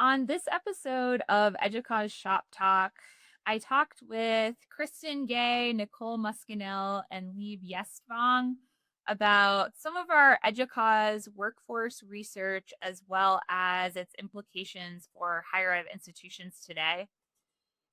On this episode of EDUCAUSE Shop Talk, I talked with Kristen Gay, Nicole Muscanell, and Liv Gjestvang about some of our EDUCAUSE workforce research as well as its implications for higher ed institutions today.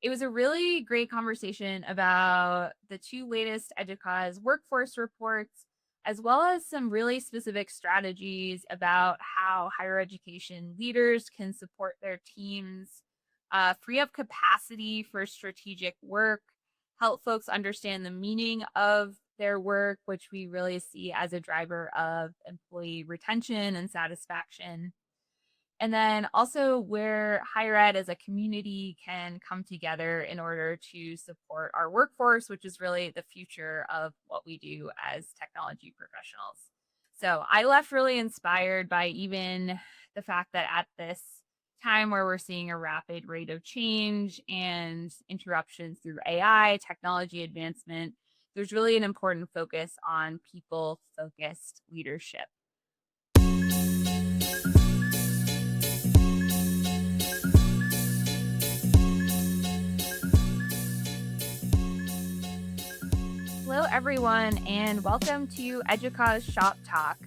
It was a really great conversation about the two latest EDUCAUSE workforce reports, as well as some really specific strategies about how higher education leaders can support their teams, free up capacity for strategic work, help folks understand the meaning of their work, which we really see as a driver of employee retention and satisfaction. And then also where higher ed as a community can come together in order to support our workforce, which is really the future of what we do as technology professionals. So I left really inspired by even the fact that at this time where we're seeing a rapid rate of change and interruptions through AI, technology advancement, there's really an important focus on people focused leadership. Hello, everyone, and welcome to EDUCAUSE Shop Talk.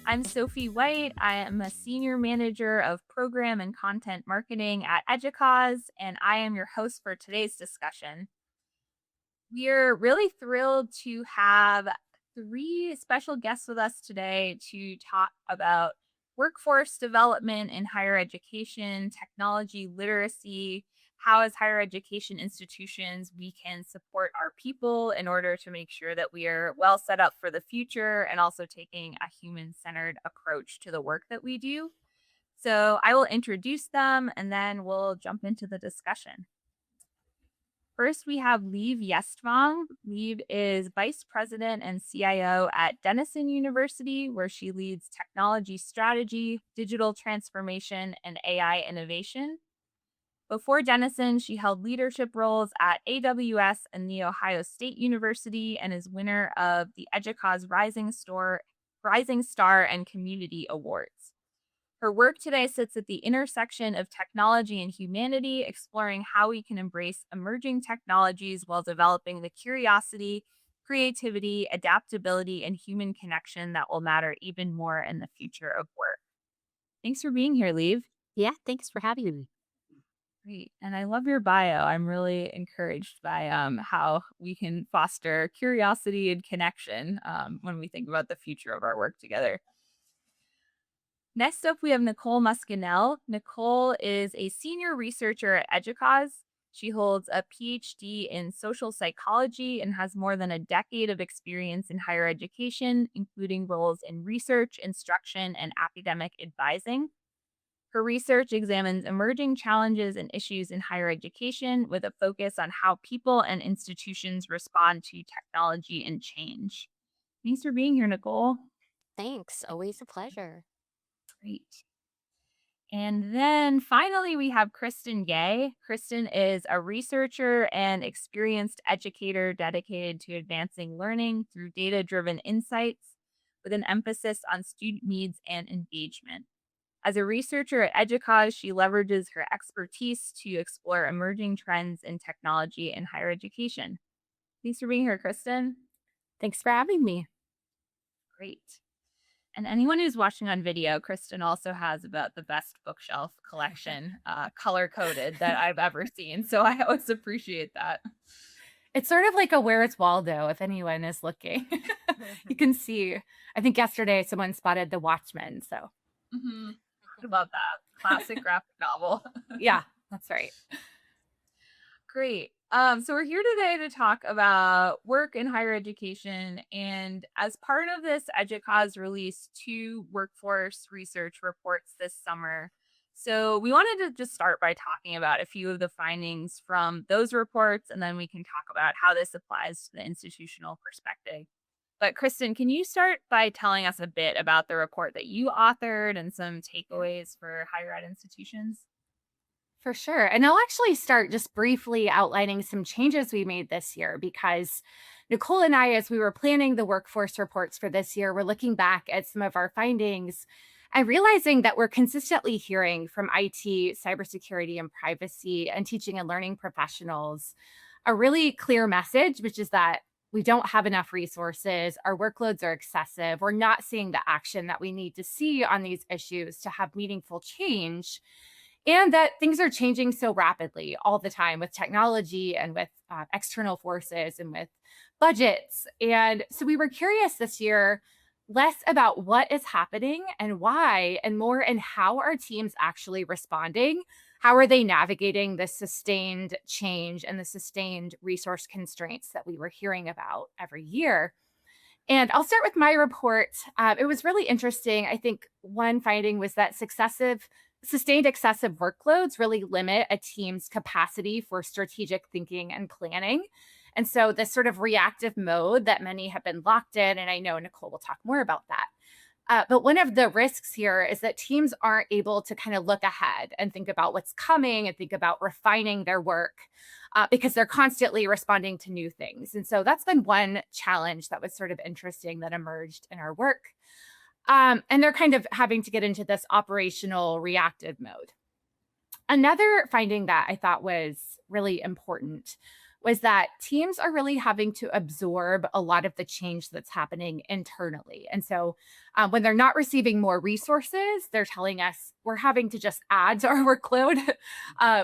I'm Sophie White. I am a Senior Manager of Program and Content Marketing at EDUCAUSE, and I am your host for today's discussion. We're really thrilled to have three special guests with us today to talk about workforce development in higher education, technology literacy, how as higher education institutions we can support our people in order to make sure that we are well set up for the future and also taking a human-centered approach to the work that we do. So I will introduce them and then we'll jump into the discussion. First, we have Liv Gjestvang. Liv is Vice President and CIO at Denison University, where she leads technology strategy, digital transformation, and AI innovation. Before Denison, she held leadership roles at AWS and The Ohio State University and is winner of the EDUCAUSE Rising Star and Community Awards. Her work today sits at the intersection of technology and humanity, exploring how we can embrace emerging technologies while developing the curiosity, creativity, adaptability, and human connection that will matter even more in the future of work. Thanks for being here, Liv. Yeah, thanks for having me. Great. And I love your bio. I'm really encouraged by how we can foster curiosity and connection when we think about the future of our work together. Next up, we have Nicole Muscanell. Nicole is a senior researcher at EDUCAUSE. She holds a PhD in social psychology and has more than a decade of experience in higher education, including roles in research, instruction, and academic advising. Her research examines emerging challenges and issues in higher education with a focus on how people and institutions respond to technology and change. Thanks for being here, Nicole. Thanks. Always a pleasure. Great. And then finally, we have Kristen Gay. Kristen is a researcher and experienced educator dedicated to advancing learning through data-driven insights with an emphasis on student needs and engagement. As a researcher at EDUCAUSE, she leverages her expertise to explore emerging trends in technology and higher education. Thanks for being here, Kristen. Thanks for having me. Great. And anyone who's watching on video, Kristen also has about the best bookshelf collection, color-coded, that I've ever seen. So I always appreciate that. It's sort of like a Where's Waldo, if anyone is looking. You can see. I think yesterday someone spotted The Watchmen, so. Mm-hmm. I love that. Classic graphic novel. Yeah, that's right. Great. So we're here today to talk about work in higher education. And as part of this, EDUCAUSE released 2 workforce research reports this summer. So we wanted to just start by talking about a few of the findings from those reports, and then we can talk about how this applies to the institutional perspective. But Kristen, can you start by telling us a bit about the report that you authored and some takeaways for higher ed institutions? For sure. And I'll actually start just briefly outlining some changes we made this year because Nicole and I, as we were planning the workforce reports for this year, we're looking back at some of our findings I'm realizing that we're consistently hearing from IT, cybersecurity, and privacy and teaching and learning professionals a really clear message, which is that we don't have enough resources, our workloads are excessive, we're not seeing the action that we need to see on these issues to have meaningful change, and that things are changing so rapidly all the time with technology and with external forces and with budgets. And so we were curious this year less about what is happening and why, and more in how are teams actually responding? How are they navigating the sustained change and the sustained resource constraints that we were hearing about every year? And I'll start with my report. It was really interesting. I think one finding was that sustained excessive workloads really limit a team's capacity for strategic thinking and planning. And so, this sort of reactive mode that many have been locked in, and I know Nicole will talk more about that. But one of the risks here is that teams aren't able to kind of look ahead and think about what's coming and think about refining their work because they're constantly responding to new things. And so that's been one challenge that was sort of interesting that emerged in our work. And they're kind of having to get into this operational reactive mode. Another finding that I thought was really important was that teams are really having to absorb a lot of the change that's happening internally. And so when they're not receiving more resources, they're telling us we're having to just add to our workload.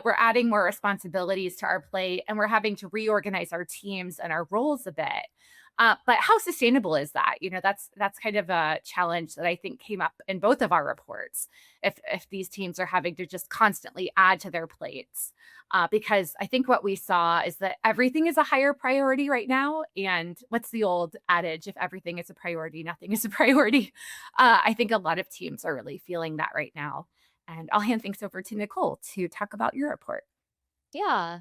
We're adding more responsibilities to our plate, and we're having to reorganize our teams and our roles a bit. But how sustainable is that? That's kind of a challenge that I think came up in both of our reports. If these teams are having to just constantly add to their plates, because I think what we saw is that everything is a higher priority right now. And what's the old adage? If everything is a priority, nothing is a priority. I think a lot of teams are really feeling that right now. And I'll hand things over to Nicole to talk about your report. Yeah.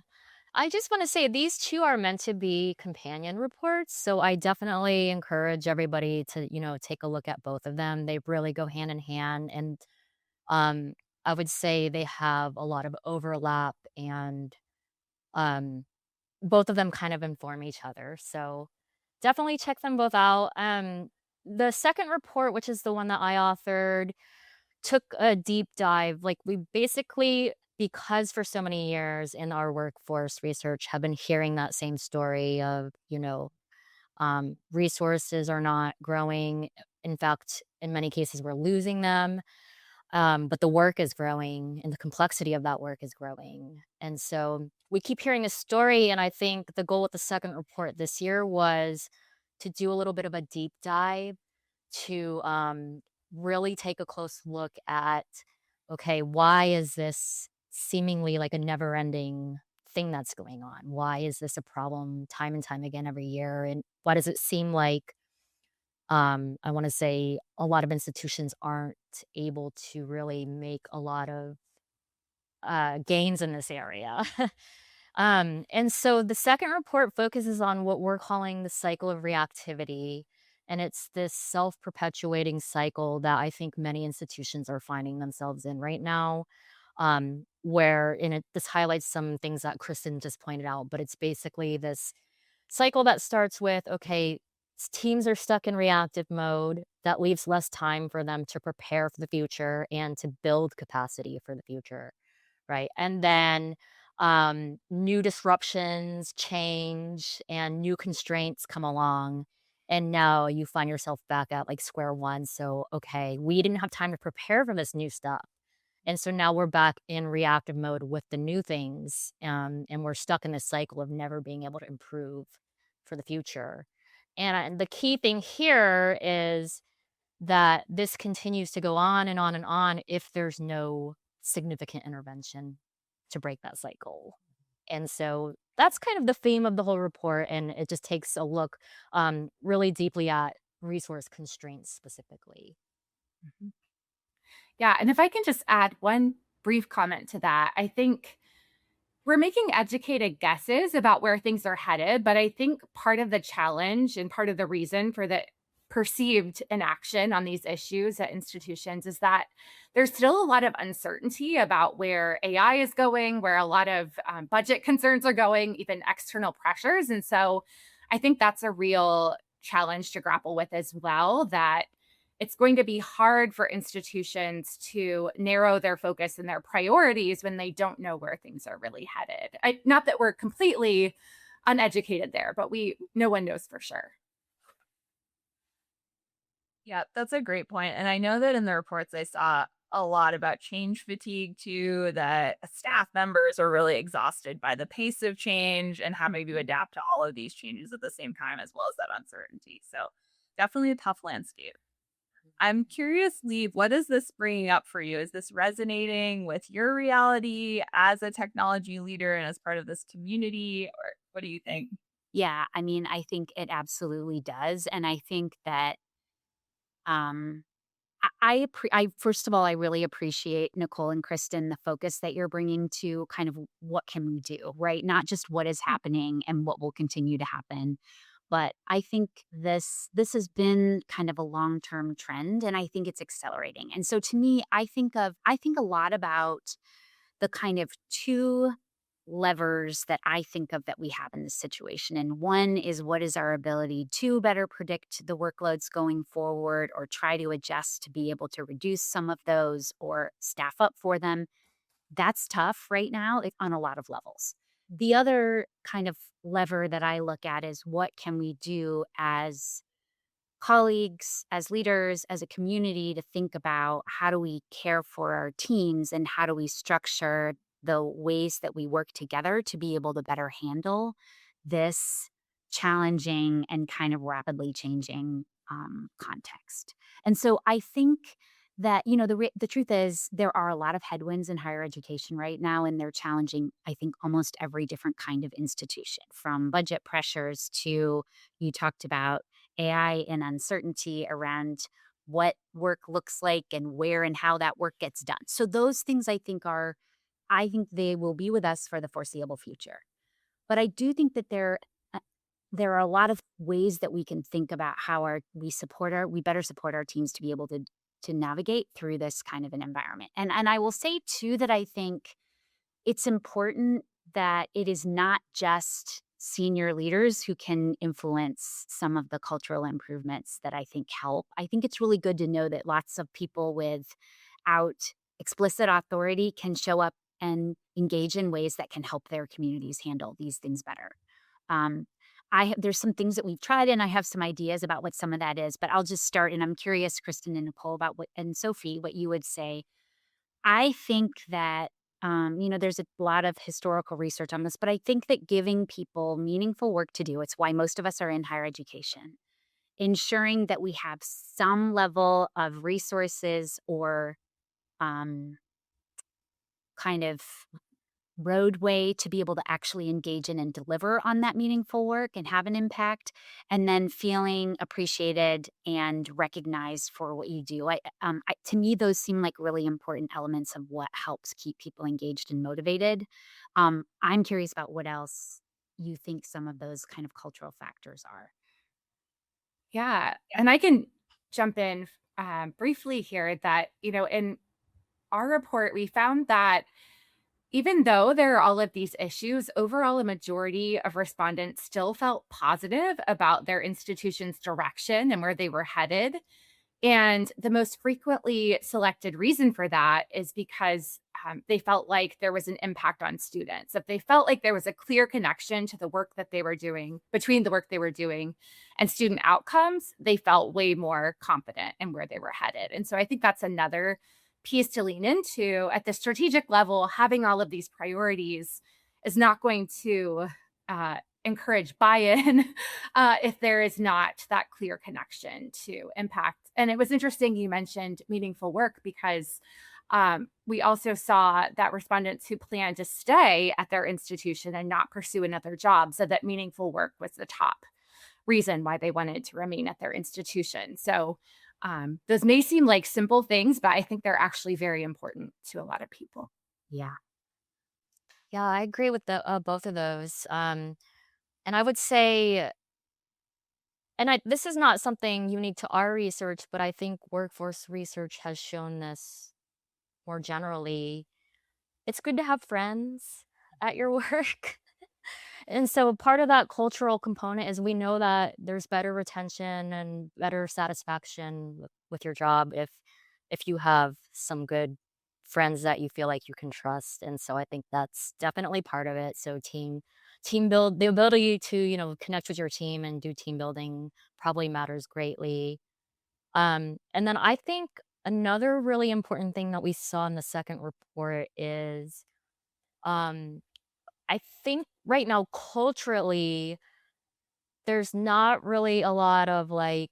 I just want to say these two are meant to be companion reports. So I definitely encourage everybody to, take a look at both of them. They really go hand in hand. And um, I would say they have a lot of overlap, and um, both of them kind of inform each other. So definitely check them both out. The second report, which is the one that I authored, took a deep dive. Like, we basically, because for so many years in our workforce research have been hearing that same story of, resources are not growing. In fact, in many cases, we're losing them. But the work is growing and the complexity of that work is growing. And so we keep hearing this story. And I think the goal with the second report this year was to do a little bit of a deep dive to really take a close look at, okay, why is this seemingly like a never ending thing that's going on? Why is this a problem time and time again every year? And why does it seem like, I want to say, a lot of institutions aren't able to really make a lot of gains in this area? And so the second report focuses on what we're calling the cycle of reactivity. And it's this self perpetuating cycle that I think many institutions are finding themselves in right now. Where in it, this highlights some things that Kristen just pointed out, but it's basically this cycle that starts with, okay, teams are stuck in reactive mode. That leaves less time for them to prepare for the future and to build capacity for the future. Right. And then new disruptions, change, and new constraints come along. And now you find yourself back at like square one. So, okay, we didn't have time to prepare for this new stuff. And so now we're back in reactive mode with the new things. And we're stuck in this cycle of never being able to improve for the future. And the key thing here is that this continues to go on and on and on if there's no significant intervention to break that cycle. And so that's kind of the theme of the whole report. And it just takes a look really deeply at resource constraints specifically. Mhm. Yeah. And if I can just add one brief comment to that, I think we're making educated guesses about where things are headed. But I think part of the challenge and part of the reason for the perceived inaction on these issues at institutions is that there's still a lot of uncertainty about where AI is going, where a lot of budget concerns are going, even external pressures. And so I think that's a real challenge to grapple with as well, that it's going to be hard for institutions to narrow their focus and their priorities when they don't know where things are really headed. Not that we're completely uneducated there, but no one knows for sure. Yeah, that's a great point. And I know that in the reports I saw a lot about change fatigue too, that staff members are really exhausted by the pace of change and having to adapt to all of these changes at the same time, as well as that uncertainty. So definitely a tough landscape. I'm curious, Liv, what is this bringing up for you? Is this resonating with your reality as a technology leader and as part of this community? Or what do you think? Yeah, I mean, I think it absolutely does, and I think that, um, I first of all, I really appreciate Nicole and Kristen, the focus that you're bringing to kind of what can we do, right? Not just what is happening and what will continue to happen, but I think this has been kind of a long-term trend, and I think it's accelerating, and so to me, I think a lot about the kind of 2 levers that I think of that we have in this situation. And one is, what is our ability to better predict the workloads going forward or try to adjust to be able to reduce some of those or staff up for them. That's tough right now on a lot of levels. The other kind of lever that I look at is, what can we do as colleagues, as leaders, as a community, to think about how do we care for our teams and how do we structure the ways that we work together to be able to better handle this challenging and kind of rapidly changing context. And so I think that, the truth is, there are a lot of headwinds in higher education right now, and they're challenging, I think, almost every different kind of institution, from budget pressures to, you talked about AI and uncertainty around what work looks like and where and how that work gets done. So those things, I think they will be with us for the foreseeable future. But I do think that uh, there are a lot of ways that we can think about how we better support our teams to be able to navigate through this kind of an environment. And I will say too that I think it's important that it is not just senior leaders who can influence some of the cultural improvements that I think help. I think it's really good to know that lots of people without explicit authority can show up and engage in ways that can help their communities handle these things better. Um, there's some things that we've tried, and I have some ideas about what some of that is. But I'll just start, and I'm curious, Kristen and Nicole, and Sophie, what you would say. I think that, there's a lot of historical research on this, but I think that giving people meaningful work to do, it's why most of us are in higher education, ensuring that we have some level of resources or um, kind of roadway to be able to actually engage in and deliver on that meaningful work and have an impact, and then feeling appreciated and recognized for what you do. To me, those seem like really important elements of what helps keep people engaged and motivated. I'm curious about what else you think some of those kind of cultural factors are. Yeah. And I can jump in briefly here that, in our report, we found that even though there are all of these issues, overall, a majority of respondents still felt positive about their institution's direction and where they were headed. And the most frequently selected reason for that is because they felt like there was an impact on students. If they felt like there was a clear connection to the work that they were doing, between the work they were doing and student outcomes, they felt way more confident in where they were headed. And so I think that's another piece to lean into at the strategic level. Having all of these priorities is not going to encourage buy-in if there is not that clear connection to impact. And it was interesting you mentioned meaningful work, because we also saw that respondents who plan to stay at their institution and not pursue another job said that meaningful work was the top reason why they wanted to remain at their institution. So those may seem like simple things, but I think they're actually very important to a lot of people. Yeah. Yeah, I agree with both of those. And I would say, this is not something unique to our research, but I think workforce research has shown this more generally. It's good to have friends at your work. And so part of that cultural component is we know that there's better retention and better satisfaction with your job if you have some good friends that you feel like you can trust. And so I think that's definitely part of it. So team build, the ability to, connect with your team and do team building probably matters greatly. And then I think another really important thing that we saw in the second report is um I think right now culturally there's not really a lot of like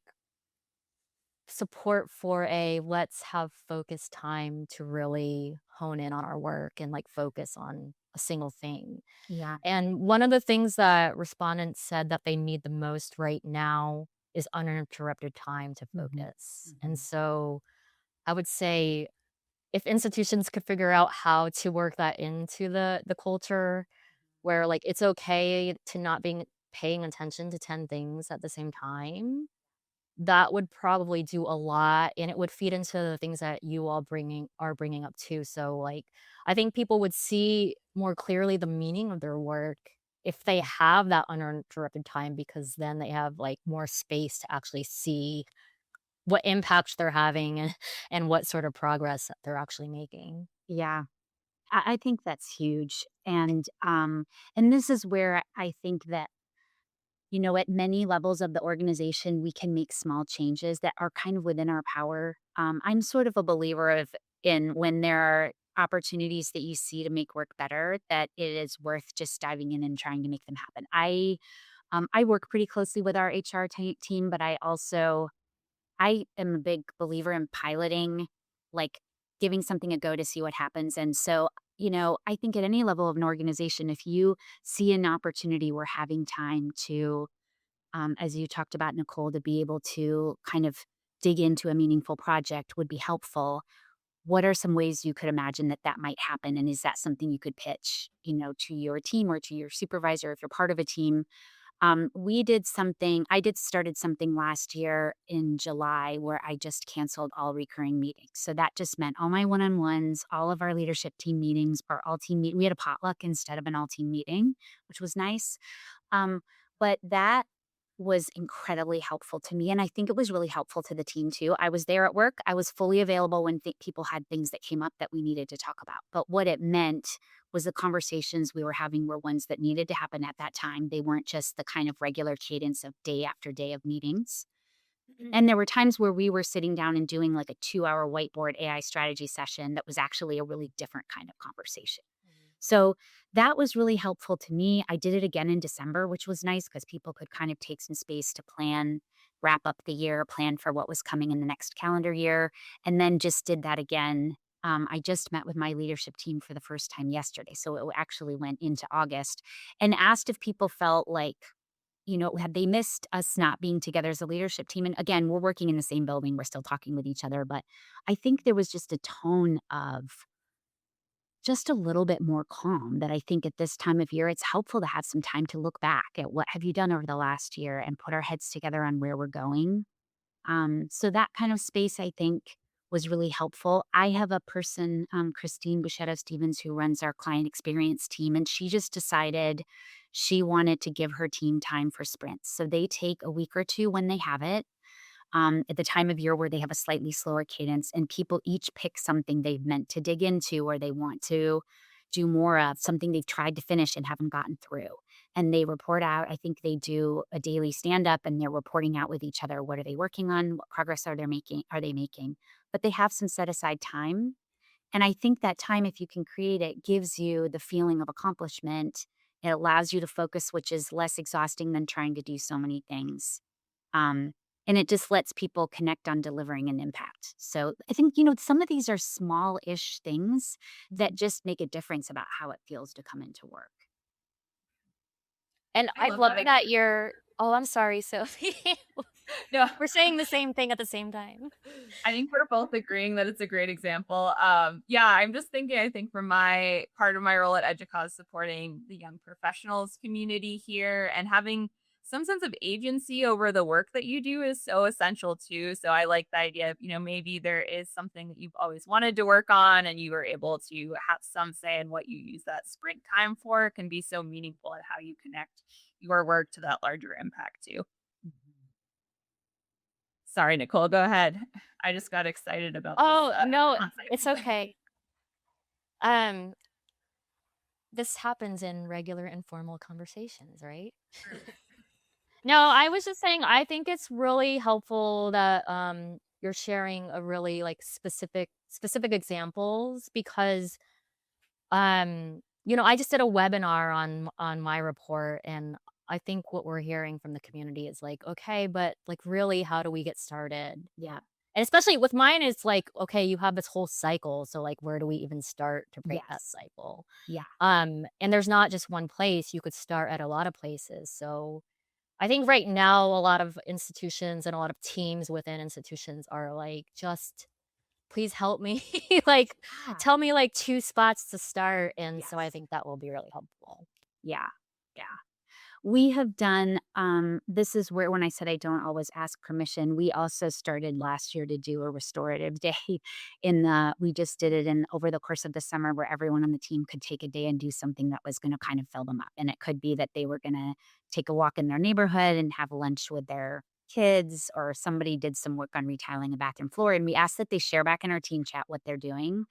support for a let's have focused time to really hone in on our work and like focus on a single thing. Yeah. And one of the things that respondents said that they need the most right now is uninterrupted time to focus. And so I would say if institutions could figure out how to work that into the culture where like it's okay to not being paying attention to 10 things at the same time, that would probably do a lot and it would feed into the things that you all bringing up too. So like I think people would see more clearly the meaning of their work if they have that uninterrupted time because then they have like more space to actually see what impact they're having and what sort of progress that they're actually making. Yeah. I think that's huge. And this is where I think that, at many levels of the organization, we can make small changes that are kind of within our power. I'm sort of a believer in when there are opportunities that you see to make work better, that it is worth just diving in and trying to make them happen. I work pretty closely with our HR team, but I am a big believer in piloting, like giving something a go to see what happens. And so, I think at any level of an organization, if you see an opportunity where having time to, as you talked about, Nicole, to be able to kind of dig into a meaningful project would be helpful. What are some ways you could imagine that that might happen? And is that something you could pitch, to your team or to your supervisor if you're part of a team? I did started something last year in July where I just canceled all recurring meetings. So that just meant all my one-on-ones, all of our leadership team meetings, our all team meet. We had a potluck instead of an all team meeting, which was nice. Um, but that was incredibly helpful to me. And I think it was really helpful to the team too. I was there at work. I was fully available when people had things that came up that we needed to talk about. But what it meant was the conversations we were having were ones that needed to happen at that time. They weren't just the kind of regular cadence of day after day of meetings. And there were times where we were sitting down and doing like a 2-hour whiteboard AI strategy session that was actually a really different kind of conversation. So that was really helpful to me. I did it again in December, which was nice because people could kind of take some space to plan, wrap up the year, plan for what was coming in the next calendar year, and then just did that again. I just met with my leadership team for the first time yesterday. So it actually went into August and asked if people felt like, had they missed us not being together as a leadership team? And again, we're working in the same building. We're still talking with each other. But I think there was just a tone of just a little bit more calm that I think at this time of year, it's helpful to have some time to look back at what have you done over the last year and put our heads together on where we're going. So that kind of space, I think, was really helpful. I have a person, Christine Stevens, who runs our client experience team, and she just decided she wanted to give her team time for sprints. So they take a week or two when they have it at the time of year where they have a slightly slower cadence, and people each pick something they've meant to dig into or they want to do more of, something they've tried to finish and haven't gotten through. And they report out. I think they do a daily stand up and they're reporting out with each other. What are they working on? What progress are they making? But they have some set aside time. And I think that time, if you can create it, gives you the feeling of accomplishment. It allows you to focus, which is less exhausting than trying to do so many things. Um, and it just lets people connect on delivering an impact. So I think, some of these are small-ish things that just make a difference about how it feels to come into work. And I I love love that. that you're oh, I'm sorry, Sophie. No, We're saying the same thing at the same time. I think we're both agreeing that it's a great example. Yeah, I'm just thinking, I think from my part of my role at EDUCAUSE supporting the young professionals community here and having some sense of agency over the work that you do is so essential too. So I like the idea of, maybe there is something that you've always wanted to work on and you were able to have some say in what you use that sprint time for. It can be so meaningful at how you connect your work to that larger impact too. Sorry, Nicole, go ahead. I just got excited about this Oh, no, concept. it's okay. Um, this happens in regular informal conversations, right? No, I was just saying, I think it's really helpful that you're sharing a really like specific examples because I just did a webinar on my report, and I think what we're hearing from the community is like, okay, but like really, how do we get started? Yeah. And especially with mine, it's like, okay, you have this whole cycle, so like, where do we even start to break that Yes. cycle? Yeah. And there's not just one place. You could start at a lot of places. So I think right now, a lot of institutions and a lot of teams within institutions are like, just please help me. Like, Yeah. tell me like 2 spots to start. And so I Yes. think that will be really helpful. Yeah. Yeah. We have done, this is where when I said I don't always ask permission, we also started last year to do a restorative day we just did it in over the course of the summer where everyone on the team could take a day and do something that was going to kind of fill them up. And it could be that they were going to take a walk in their neighborhood and have lunch with their kids, or somebody did some work on retiling a bathroom floor. And we asked that they share back in our team chat what they're doing,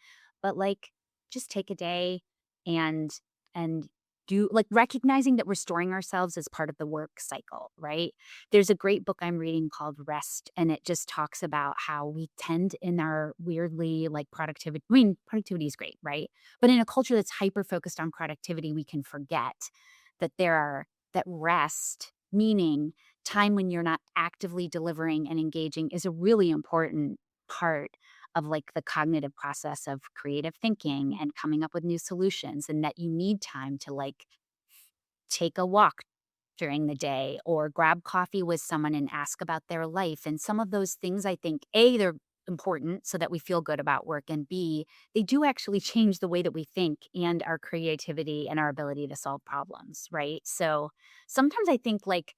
but like just take a day and, and do like recognizing that restoring ourselves is part of the work cycle, right? There's a great book I'm reading called Rest, and it just talks about how we tend in our weirdly like productivity. I mean, productivity is great, right? But in a culture that's hyper focused on productivity, we can forget that rest, meaning time when you're not actively delivering and engaging, is a really important part of like the cognitive process of creative thinking and coming up with new solutions, and that you need time to like take a walk during the day or grab coffee with someone and ask about their life. And some of those things, I think, A, they're important so that we feel good about work, and B, they do actually change the way that we think and our creativity and our ability to solve problems, right? So sometimes I think like,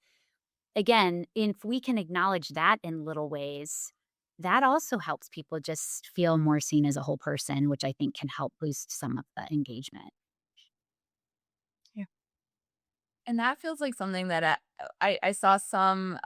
again, if we can acknowledge that in little ways, that also helps people just feel more seen as a whole person, which I think can help boost some of the engagement. And that feels like something that I saw some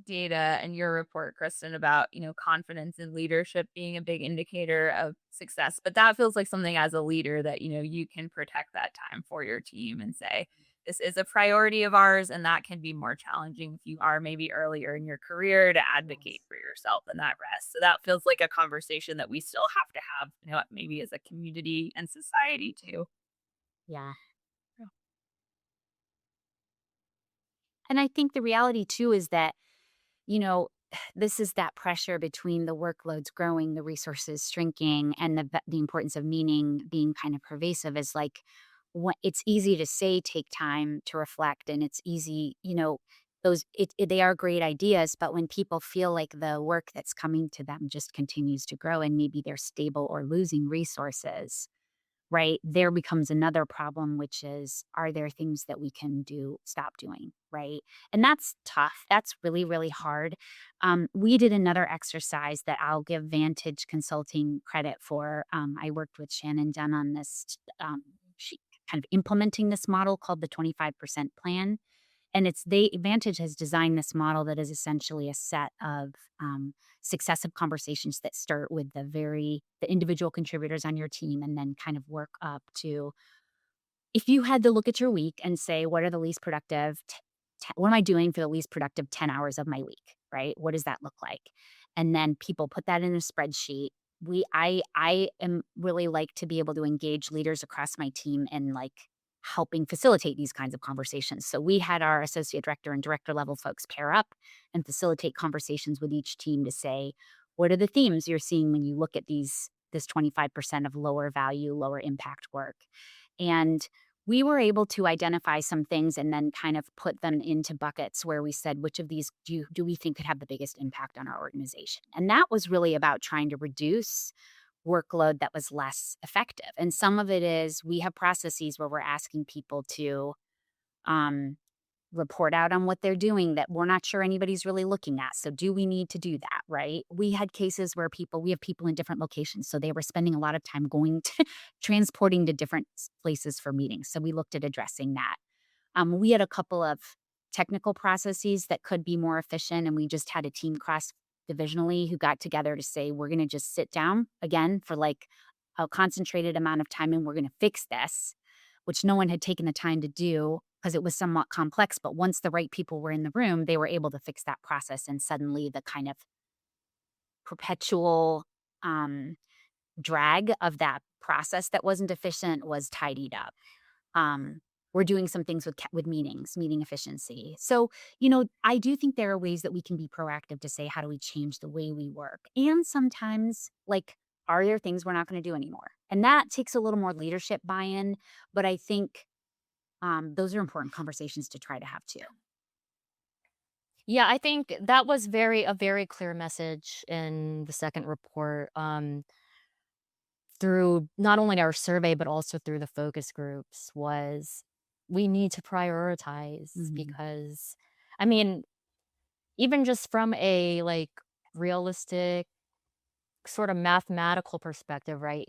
data in your report, Kristen, about, confidence in leadership being a big indicator of success. But that feels like something as a leader that, you can protect that time for your team and say, this is a priority of ours. And that can be more challenging if you are maybe earlier in your career to advocate for yourself and that rest. So that feels like a conversation that we still have to have, maybe as a community and society too. Yeah. And I think the reality too is that, you know, this is that pressure between the workloads growing, the resources shrinking, and the importance of meaning being kind of pervasive is like, what it's easy to say, take time to reflect, and it's easy, they are great ideas, but when people feel like the work that's coming to them just continues to grow and maybe they're stable or losing resources, right? There becomes another problem, which is, are there things that we can stop doing, right? And that's tough. That's really, really hard. We did another exercise that I'll give Vantage Consulting credit for. I worked with Shannon Dunn on this, she kind of implementing this model called the 25% plan. And Vantage has designed this model that is essentially a set of successive conversations that start with the individual contributors on your team and then kind of work up to, if you had to look at your week and say, what are the least productive, what am I doing for the least productive 10 hours of my week, right? What does that look like? And then people put that in a spreadsheet. I am really like to be able to engage leaders across my team and like helping facilitate these kinds of conversations. So we had our associate director and director level folks pair up and facilitate conversations with each team to say, what are the themes you're seeing when you look at this 25% of lower value, lower impact work? And we were able to identify some things and then kind of put them into buckets where we said, which of these do we think could have the biggest impact on our organization? And that was really about trying to reduce workload that was less effective. And some of it is we have processes where we're asking people to report out on what they're doing that we're not sure anybody's really looking at. So do we need to do that, right? We had cases where we have people in different locations. So they were spending a lot of time going to transporting to different places for meetings. So we looked at addressing that. We had a couple of technical processes that could be more efficient, and we just had a team cross divisionally who got together to say, we're going to just sit down again for like a concentrated amount of time and we're going to fix this, which no one had taken the time to do because it was somewhat complex. But once the right people were in the room, they were able to fix that process. And suddenly the kind of perpetual drag of that process that wasn't efficient was tidied up. We're doing some things with meetings, meeting efficiency. So, I do think there are ways that we can be proactive to say, how do we change the way we work? And sometimes, like, are there things we're not going to do anymore? And that takes a little more leadership buy-in. But I think those are important conversations to try to have too. Yeah, I think that was a very clear message in the second report, through not only our survey, but also through the focus groups, was we need to prioritize because, I mean, even just from a like realistic sort of mathematical perspective, right?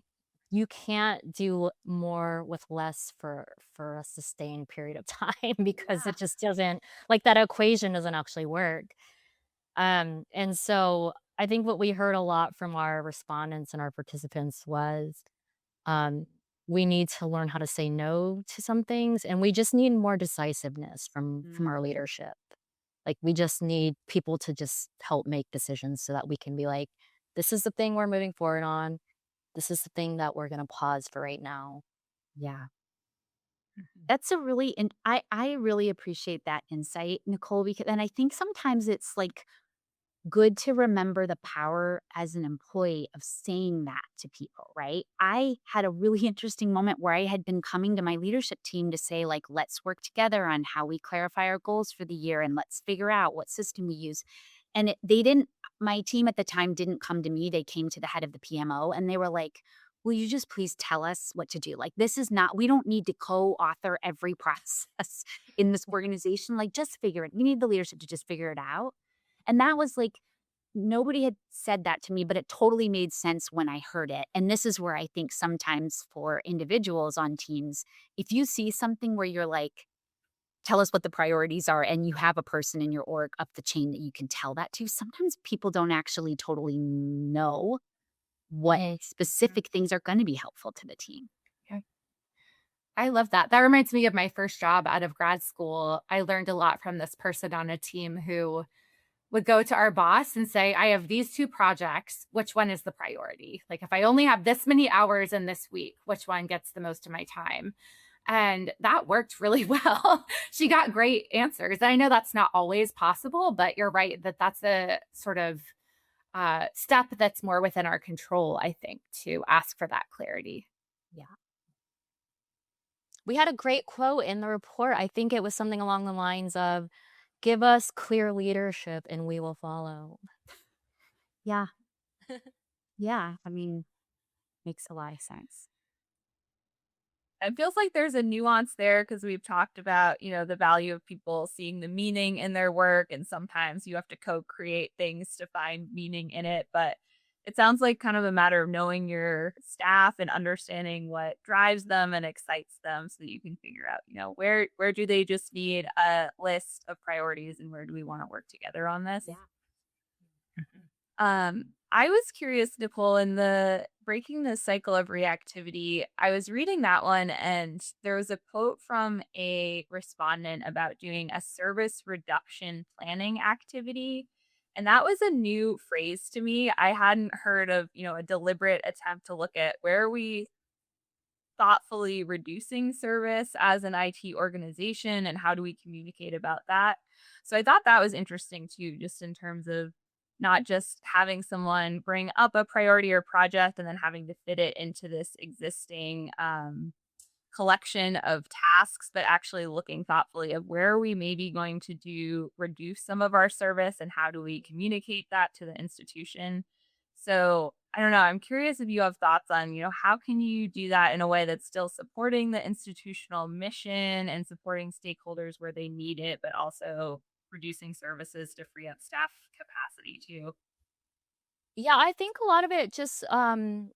You can't do more with less for a sustained period of time because it just doesn't, like, that equation doesn't actually work. And so I think what we heard a lot from our respondents and our participants was, we need to learn how to say no to some things, and we just need more decisiveness from our leadership. Like, we just need people to just help make decisions so that we can be like, this is the thing we're moving forward on. This is the thing that we're going to pause for right now. Yeah. That's a really, and I really appreciate that insight, Nicole, because, and I think sometimes it's like good to remember the power as an employee of saying that to people, right? I had a really interesting moment where I had been coming to my leadership team to say, like, let's work together on how we clarify our goals for the year and let's figure out what system we use. And my team at the time didn't come to me. They came to the head of the PMO and they were like, will you just please tell us what to do? Like, we don't need to co-author every process in this organization. Like, just figure it. We need the leadership to just figure it out. And that was like, nobody had said that to me, but it totally made sense when I heard it. And this is where I think sometimes for individuals on teams, if you see something where you're like, tell us what the priorities are, and you have a person in your org up the chain that you can tell that to, sometimes people don't actually totally know what specific things are going to be helpful to the team. I love that. That reminds me of my first job out of grad school. I learned a lot from this person on a team who would go to our boss and say, I have these two projects. Which one is the priority? Like, if I only have this many hours in this week, which one gets the most of my time? And that worked really well. She got great answers. And I know that's not always possible, but you're right that that's a sort of step that's more within our control, I think, to ask for that clarity. Yeah. We had a great quote in the report. I think it was something along the lines of, give us clear leadership and we will follow. Yeah. Yeah. I mean, makes a lot of sense. It feels like there's a nuance there because we've talked about, the value of people seeing the meaning in their work. And sometimes you have to co-create things to find meaning in it. But it sounds like kind of a matter of knowing your staff and understanding what drives them and excites them so that you can figure out, where do they just need a list of priorities and where do we want to work together on this? Yeah. I was curious, Nicole, in the Breaking the Cycle of Reactivity, I was reading that one and there was a quote from a respondent about doing a service reduction planning activity. And that was a new phrase to me. I hadn't heard of, a deliberate attempt to look at where are we thoughtfully reducing service as an IT organization and how do we communicate about that. So I thought that was interesting too, just in terms of not just having someone bring up a priority or project and then having to fit it into this existing collection of tasks, but actually looking thoughtfully of where are we maybe going to reduce some of our service and how do we communicate that to the institution. So I don't know. I'm curious if you have thoughts on, how can you do that in a way that's still supporting the institutional mission and supporting stakeholders where they need it, but also reducing services to free up staff capacity too? Yeah, I think a lot of it just kind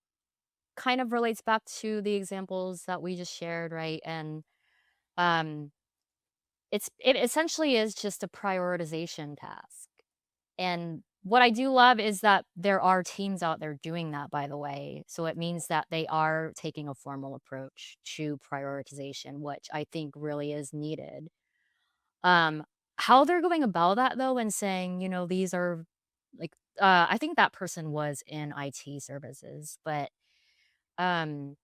of relates back to the examples that we just shared, right? And um it essentially is just a prioritization task. And what I do love is that there are teams out there doing that, by the way. So it means that they are taking a formal approach to prioritization, which I think really is needed. Um, how they're going about that though and saying, these are like I think that person was in IT services, but um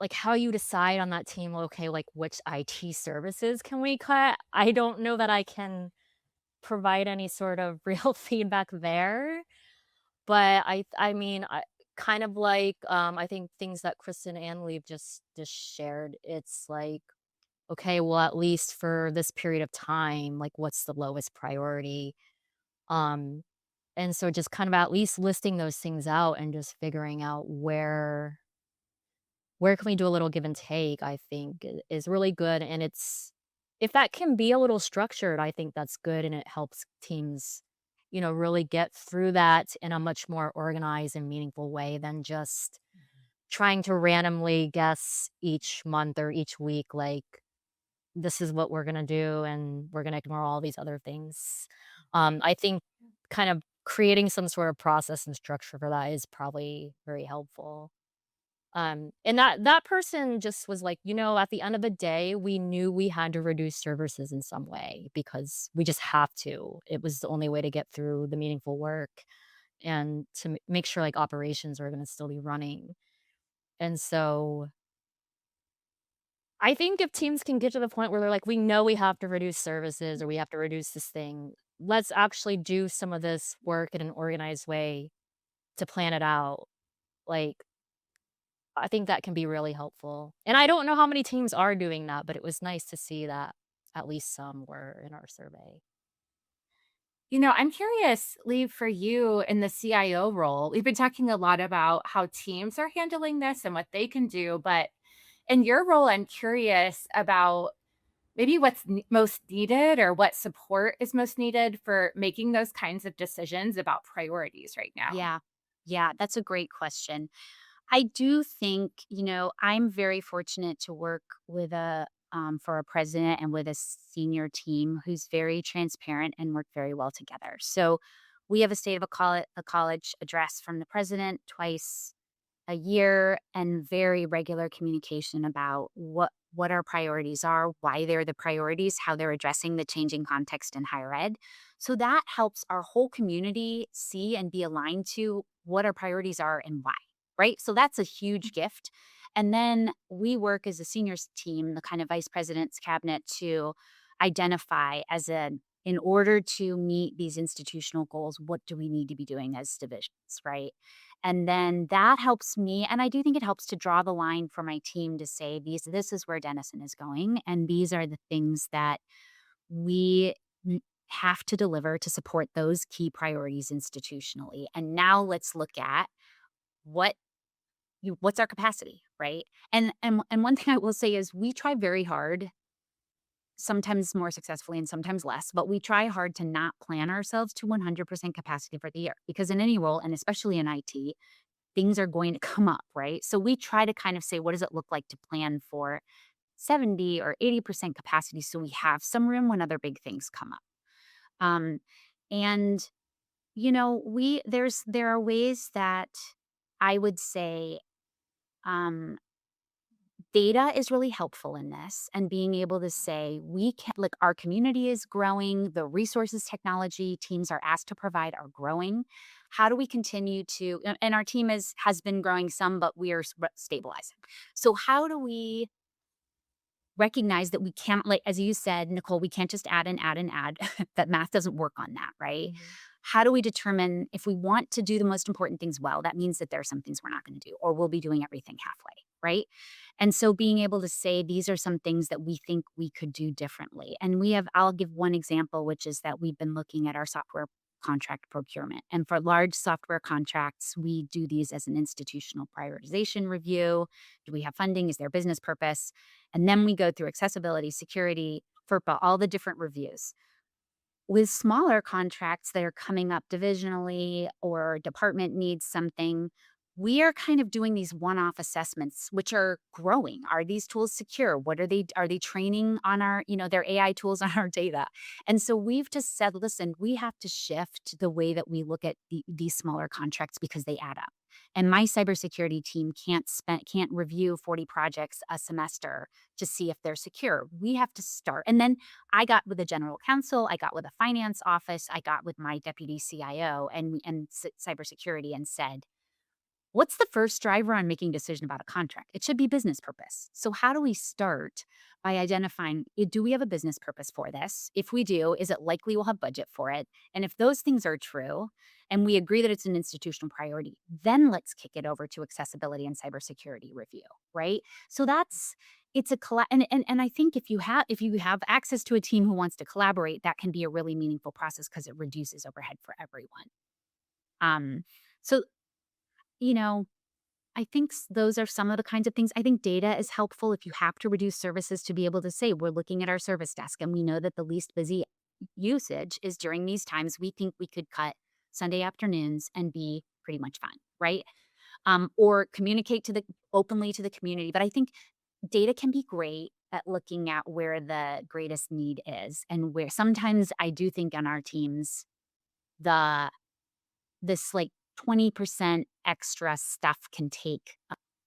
like how you decide on that team, okay, like which IT services can we cut? I don't know that I can provide any sort of real feedback there. But I mean, I kind of like, I think things that Kristen and Liv just shared, it's like, okay, well, at least for this period of time, like, what's the lowest priority? Um, and so just kind of at least listing those things out and just figuring out where can we do a little give and take, I think is really good. And it's if that can be a little structured, I think that's good and it helps teams, really get through that in a much more organized and meaningful way than just trying to randomly guess each month or each week, like, this is what we're gonna do and we're gonna ignore all these other things. I think kind of creating some sort of process and structure for that is probably very helpful. And that person just was like, at the end of the day, we knew we had to reduce services in some way because we just have to. It was the only way to get through the meaningful work and to make sure like operations are going to still be running. And so I think if teams can get to the point where they're like, we know we have to reduce services or we have to reduce this thing, let's actually do some of this work in an organized way to plan it out. Like, I think that can be really helpful. And I don't know how many teams are doing that, but it was nice to see that at least some were in our survey. I'm curious, Lee, for you in the CIO role, we've been talking a lot about how teams are handling this and what they can do. But in your role, I'm curious about maybe what's most needed or what support is most needed for making those kinds of decisions about priorities right now. Yeah. Yeah, that's a great question. I do think, I'm very fortunate to work with for a president and with a senior team who's very transparent and work very well together. So we have a state of a college address from the president twice a year and very regular communication about what our priorities are, why they're the priorities, how they're addressing the changing context in higher ed. So that helps our whole community see and be aligned to what our priorities are and why, right? So that's a huge gift. And then we work as a seniors team, the kind of vice president's cabinet, to identify in order to meet these institutional goals, what do we need to be doing as divisions, right? And then that helps me. And I do think it helps to draw the line for my team to say, this is where Denison is going. And these are the things that we have to deliver to support those key priorities institutionally. And now let's look at what's our capacity, right? And one thing I will say is we try very hard, sometimes more successfully and sometimes less, but we try hard to not plan ourselves to 100% capacity for the year because in any role, and especially in IT, things are going to come up, right? So we try to kind of say, what does it look like to plan for 70 or 80% capacity so we have some room when other big things come up. Um, and there are ways that I would say data is really helpful in this and being able to say we can, like, our community is growing, the resources technology teams are asked to provide are growing. How do we continue to, and our team has been growing some, but we are stabilizing. So how do we recognize that we can't, like, as you said, Nicole, we can't just add and add and add. That math doesn't work on that, right? How do we determine if we want to do the most important things well? That means that there are some things we're not going to do, or we'll be doing everything halfway, right? And so being able to say these are some things that we think we could do differently. And I'll give one example, which is that we've been looking at our software contract procurement. And for large software contracts, we do these as an institutional prioritization review. Do we have funding? Is there business purpose? And then we go through accessibility, security, FERPA, all the different reviews. With smaller contracts that are coming up divisionally or department needs something, we are kind of doing these one-off assessments, which are growing. Are these tools secure? What are they training on our, their AI tools on our data? And so we've just said, listen, we have to shift the way that we look at these smaller contracts because they add up. And my cybersecurity team can't review 40 projects a semester to see if they're secure. We have to start. And then I got with the general counsel, I got with a finance office, I got with my deputy CIO and cybersecurity and said, what's the first driver on making a decision about a contract? It should be business purpose. So how do we start by identifying, do we have a business purpose for this? If we do, is it likely we'll have budget for it? And if those things are true, and we agree that it's an institutional priority, then let's kick it over to accessibility and cybersecurity review, right? So it's a and I think if you have access to a team who wants to collaborate, that can be a really meaningful process because it reduces overhead for everyone. So I think those are some of the kinds of things. I think data is helpful if you have to reduce services to be able to say, we're looking at our service desk and we know that the least busy usage is during these times. We think we could cut Sunday afternoons and be pretty much fine, right? Or communicate openly to the community. But I think data can be great at looking at where the greatest need is and where sometimes I do think on our teams, this like 20% extra stuff can take,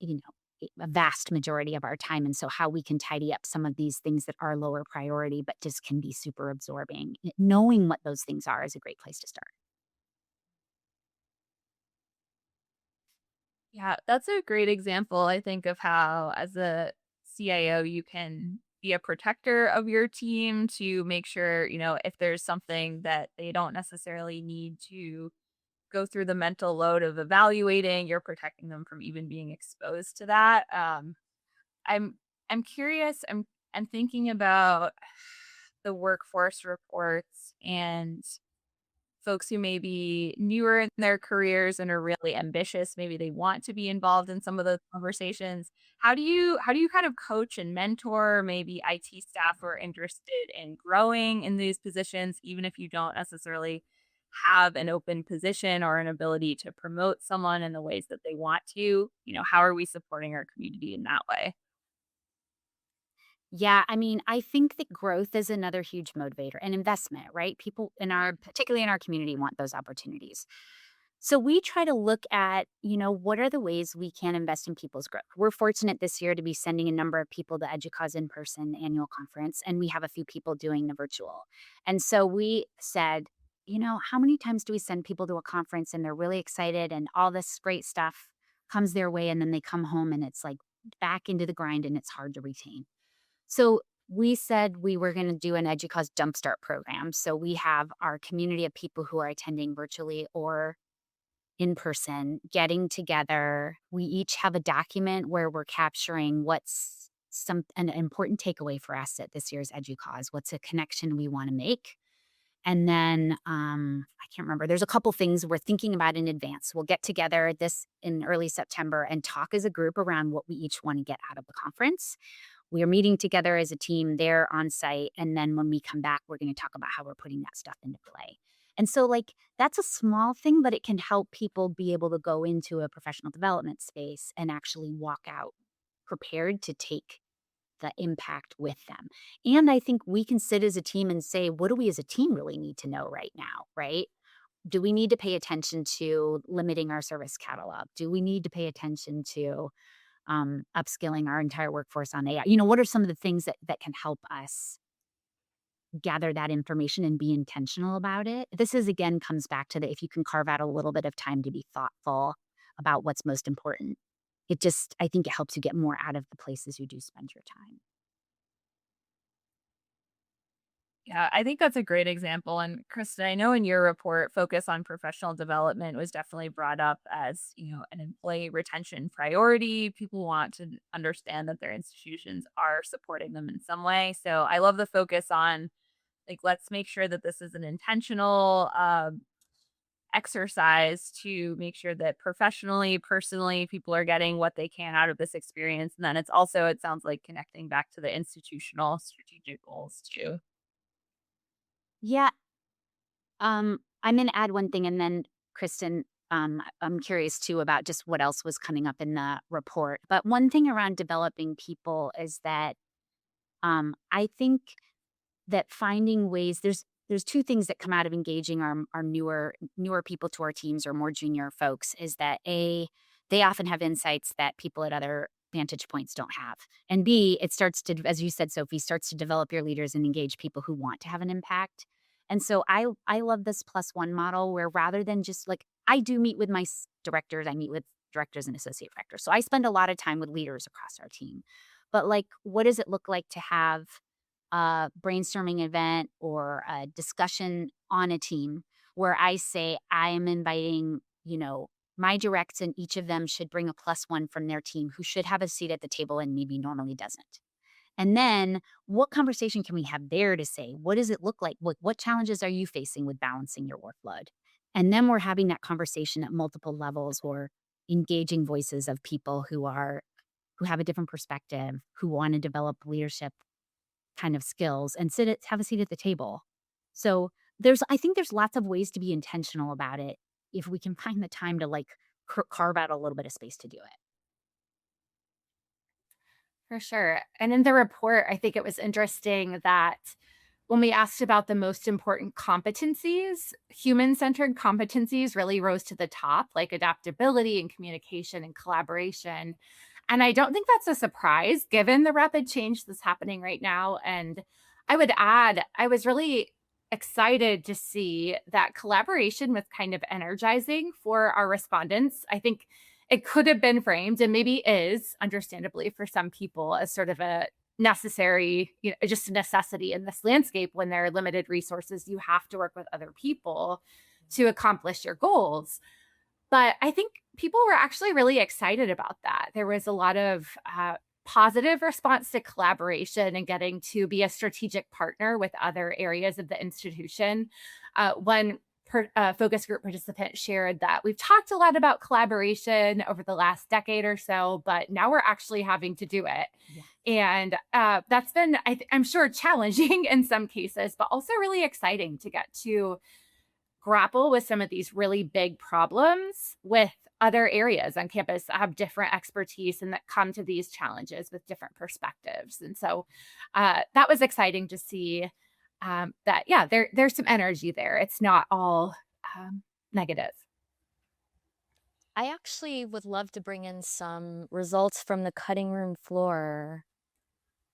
a vast majority of our time. And so how we can tidy up some of these things that are lower priority, but just can be super absorbing. Knowing what those things are is a great place to start. Yeah, that's a great example, I think, of how, as a CIO, you can be a protector of your team to make sure, if there's something that they don't necessarily need to go through the mental load of evaluating, you're protecting them from even being exposed to that. I'm curious. I'm thinking about the workforce reports and folks who may be newer in their careers and are really ambitious. Maybe they want to be involved in some of those conversations. How do you kind of coach and mentor maybe IT staff who are interested in growing in these positions, even if you don't necessarily have an open position or an ability to promote someone in the ways that they want to? How are we supporting our community in that way? Yeah, I think that growth is another huge motivator and investment, right? People particularly in our community, want those opportunities. So we try to look at, what are the ways we can invest in people's growth. We're fortunate this year to be sending a number of people to EDUCAUSE in-person annual conference, and we have a few people doing the virtual. And so we said, how many times do we send people to a conference and they're really excited and all this great stuff comes their way, and then they come home and it's like back into the grind and it's hard to retain. So we said we were going to do an EDUCAUSE Jumpstart program. So we have our community of people who are attending virtually or in person getting together. We each have a document where we're capturing what's an important takeaway for us at this year's EDUCAUSE. What's a connection we want to make? And then I can't remember. There's a couple things we're thinking about in advance. We'll get together this in early September and talk as a group around what we each want to get out of the conference. We are meeting together as a team there on site. And then when we come back, we're going to talk about how we're putting that stuff into play. And so that's a small thing, but it can help people be able to go into a professional development space and actually walk out prepared to take the impact with them. And I think we can sit as a team and say, what do we as a team really need to know right now, right? Do we need to pay attention to limiting our service catalog? Do we need to pay attention to upskilling our entire workforce on AI? What are some of the things that can help us gather that information and be intentional about it? This again comes back to if you can carve out a little bit of time to be thoughtful about what's most important. I think it helps you get more out of the places you do spend your time. Yeah, I think that's a great example. And Kristen, I know in your report, focus on professional development was definitely brought up as, an employee retention priority. People want to understand that their institutions are supporting them in some way. So I love the focus on, let's make sure that this is an intentional exercise to make sure that professionally, personally, people are getting what they can out of this experience. And then it's also, it sounds like, connecting back to the institutional strategic goals too. Yeah. I'm going to add one thing, and then Kristen, I'm curious too about just what else was coming up in the report. But one thing around developing people is that I think that finding ways there's two things that come out of engaging our newer people to our teams or more junior folks is that A, they often have insights that people at other vantage points don't have. And B, it starts to, as you said, Sophie, starts to develop your leaders and engage people who want to have an impact. And so I love this +1 model where rather than just like I do meet with my directors, I meet with directors and associate directors. So I spend a lot of time with leaders across our team. But like, what does it look like to have a brainstorming event or a discussion on a team where I say I am inviting, my directs and each of them should bring a +1 from their team who should have a seat at the table and maybe normally doesn't. And then what conversation can we have there to say, what does it look like? What challenges are you facing with balancing your workload? And then we're having that conversation at multiple levels or engaging voices of people who have a different perspective, who want to develop leadership kind of skills and have a seat at the table. So I think there's lots of ways to be intentional about it if we can find the time to like carve out a little bit of space to do it. For sure. And in the report, I think it was interesting that when we asked about the most important competencies, human-centered competencies really rose to the top, like adaptability and communication and collaboration. And I don't think that's a surprise given the rapid change that's happening right now. And I would add, I was really excited to see that collaboration was kind of energizing for our respondents. I think it could have been framed and maybe is, understandably, for some people as sort of a necessary, just a necessity in this landscape when there are limited resources. You have to work with other people to accomplish your goals. But I think people were actually really excited about that. There was a lot of positive response to collaboration and getting to be a strategic partner with other areas of the institution. One focus group participant shared that we've talked a lot about collaboration over the last decade or so, but now we're actually having to do it. Yeah. And that's been, I'm sure, challenging in some cases, but also really exciting to get to grapple with some of these really big problems with other areas on campus that have different expertise and that come to these challenges with different perspectives. And so that was exciting to see that, yeah, there's some energy there. It's not all negative. I actually would love to bring in some results from the cutting room floor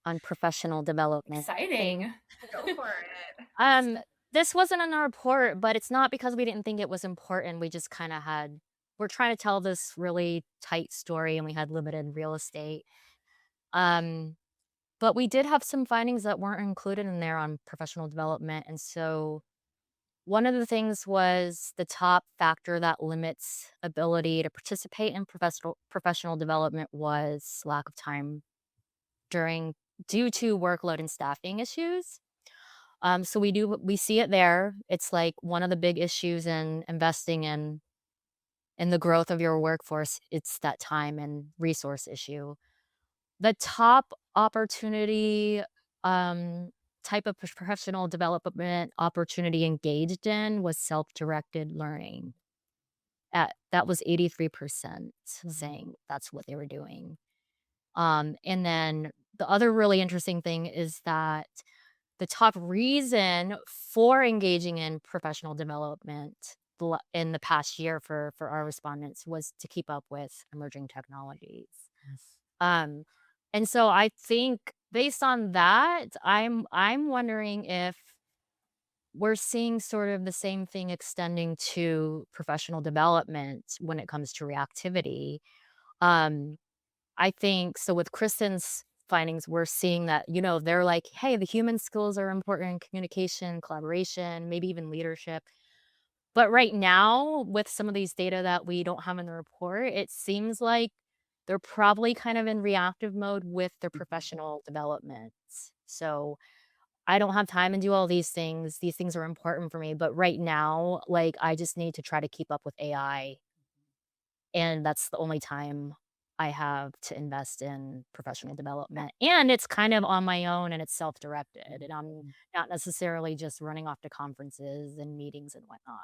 on professional development. Exciting. Go for it. This wasn't in our report, but it's not because we didn't think it was important. We just kind of we're trying to tell this really tight story and we had limited real estate. But we did have some findings that weren't included in there on professional development. And so one of the things was the top factor that limits ability to participate in professional development was lack of time due to workload and staffing issues. So we see it there. It's like one of the big issues in investing in the growth of your workforce. It's that time and resource issue. The top opportunity type of professional development opportunity engaged in was self-directed learning. That was 83% saying that's what they were doing. And then the other really interesting thing is that the top reason for engaging in professional development in the past year for our respondents was to keep up with emerging technologies. Yes. And so I think based on that, I'm wondering if we're seeing sort of the same thing extending to professional development when it comes to reactivity. I think so with Kristen's findings, we're seeing that, they're like, hey, the human skills are important, communication, collaboration, maybe even leadership. But right now, with some of these data that we don't have in the report, it seems like they're probably kind of in reactive mode with their professional development. So I don't have time to do all these things. These things are important for me, but right now, like, I just need to try to keep up with AI, and that's the only time I have to invest in professional development, and it's kind of on my own, and it's self-directed, and I'm not necessarily just running off to conferences and meetings and whatnot.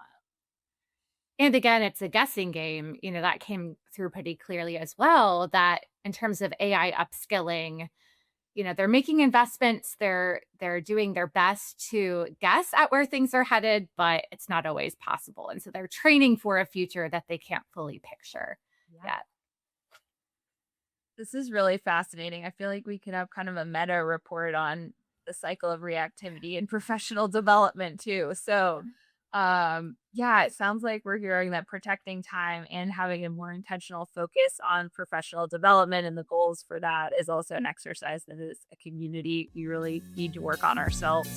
And again, it's a guessing game. That came through pretty clearly as well, that in terms of AI upskilling, they're making investments, they're doing their best to guess at where things are headed, but it's not always possible. And so they're training for a future that they can't fully picture yet. This is really fascinating. I feel like we could have kind of a meta report on the cycle of reactivity and professional development too. So, yeah, it sounds like we're hearing that protecting time and having a more intentional focus on professional development and the goals for that is also an exercise that is a community we really need to work on ourselves.